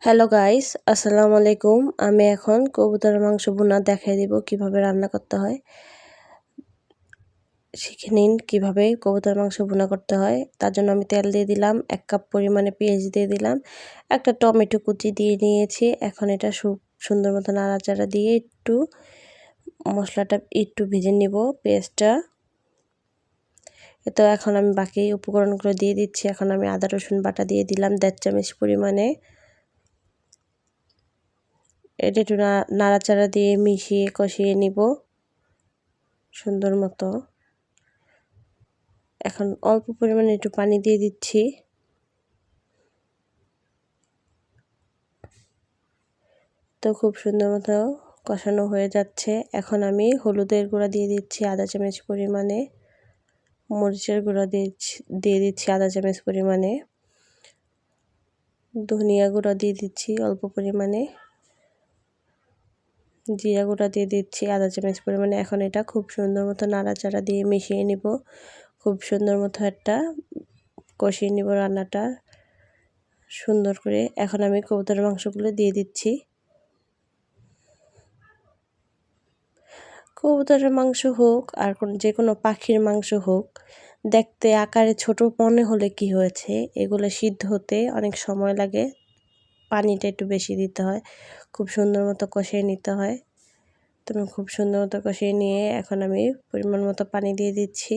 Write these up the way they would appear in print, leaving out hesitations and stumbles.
Hello guys, আসসালামু আলাইকুম। আমি এখন কবুতরের মাংস ভুনা দেখাই দিব কিভাবে রান্না করতে হয়। শিখে নিন কিভাবে কবুতরের মাংস ভুনা করতে হয়। তার জন্য আমি তেল দিয়ে দিলাম, 1 কাপ পরিমাণে পেঁয়াজ দিয়ে দিলাম, একটা টমেটো কুচি দিয়ে নিয়েছি। এখন এটা সুন্দর মতো নাড়াচাড়া দিয়ে মশলাটা একটু ভেজে নিব পেঁয়াজটা। তো এখন আমি বাকি উপকরণগুলো দিয়ে দিচ্ছি। এখন আমি আদা রসুন বাটা দিয়ে দিলাম 1.5 চামচ পরিমাণে। এটা একটু নাড়াচাড়া দিয়ে মিশিয়ে কষিয়ে নিব সুন্দর মতো। এখন অল্প পরিমাণে একটু পানি দিয়ে দিচ্ছি। তো খুব সুন্দর মতো কষানো হয়ে যাচ্ছে। এখন আমি হলুদের গুঁড়া দিয়ে দিচ্ছি আধা চামচ পরিমাণে, মরিচের গুঁড়া দিয়ে দিচ্ছি আধা চামচ পরিমাণে, ধনিয়া গুঁড়া দিয়ে দিচ্ছি অল্প পরিমাণে, জিরা গুঁড়া দিয়ে দিচ্ছি আধা চামচ পরিমাণে। এখন এটা খুব সুন্দর মতো নাড়াচাড়া দিয়ে মিশিয়ে নিব। খুব সুন্দর মতো একটা কষিয়ে নিব রান্নাটা সুন্দর করে। এখন আমি কবুতরের মাংসগুলো দিয়ে দিচ্ছি। কবুতরের মাংস হোক আর যে কোনো পাখির মাংস হোক, দেখতে আকারে ছোট মনে হলে কি হয়েছে, এগুলো সিদ্ধ হতে অনেক সময় লাগে। পানিটা একটু বেশি দিতে হয়, খুব সুন্দর মতো কষিয়ে নিতে হয়। তো আমি খুব সুন্দর মতো কষিয়ে নিয়ে এখন আমি পরিমাণ মতো পানি দিয়ে দিচ্ছি।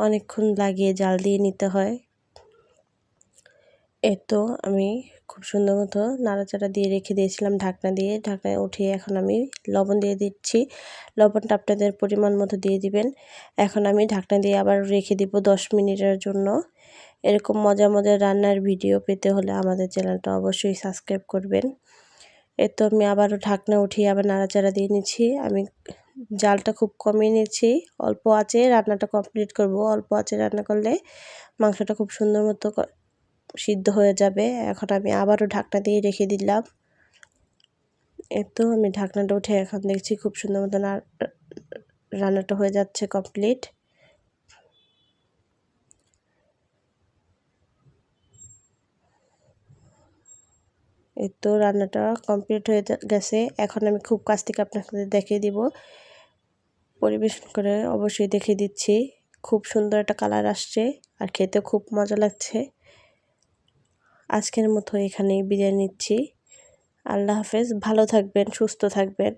অনেকক্ষণ লাগিয়ে জাল দিয়ে নিতে হয়। তো আমি খুব সুন্দর মতো নাড়াচাড়া দিয়ে রেখে দিয়েছিলাম ঢাকনা দিয়ে। ঢাকনা উঠিয়ে এখন আমি লবণ দিয়ে দিচ্ছি। লবণটা আপনাদের পরিমাণ মতো দিয়ে দিবেন। এখন আমি ঢাকনা দিয়ে আবার রেখে দিব 10 মিনিটের জন্য। এরকম মজার রান্নার ভিডিও পেতে হলে আমাদের চ্যানেলটা অবশ্যই সাবস্ক্রাইব করবেন। তো আমি আবারও ঢাকনা উঠিয়ে আবার নাড়াচাড়া দিয়ে নিচ্ছি। আমি জালটা খুব কমিয়ে নিচ্ছি। অল্প আঁচে রান্নাটা কমপ্লিট করব। অল্প আঁচে রান্না করলে মাংসটা খুব সুন্দর মতো সিদ্ধ হয়ে যাবে। এখন আমি আবারও ঢাকনা দিয়ে রেখে দিলাম। তো আমি ঢাকনাটা উঠে এখন দেখছি খুব সুন্দর মতো রান্নাটা হয়ে যাচ্ছে কমপ্লিট। তো রান্নাটা কমপ্লিট হয়ে গেছে। এখন আমি খুব কাছ থেকে আপনাদের দেখিয়ে দিব। পরিবেশন করে অবশ্যই দেখিয়ে দিচ্ছি। খুব সুন্দর একটা কালার আসছে আর খেতে খুব মজা লাগছে। আজকের মতো এখানেই বিদায় নিচ্ছি। আল্লাহ হাফেজ। ভালো থাকবেন, সুস্থ থাকবেন।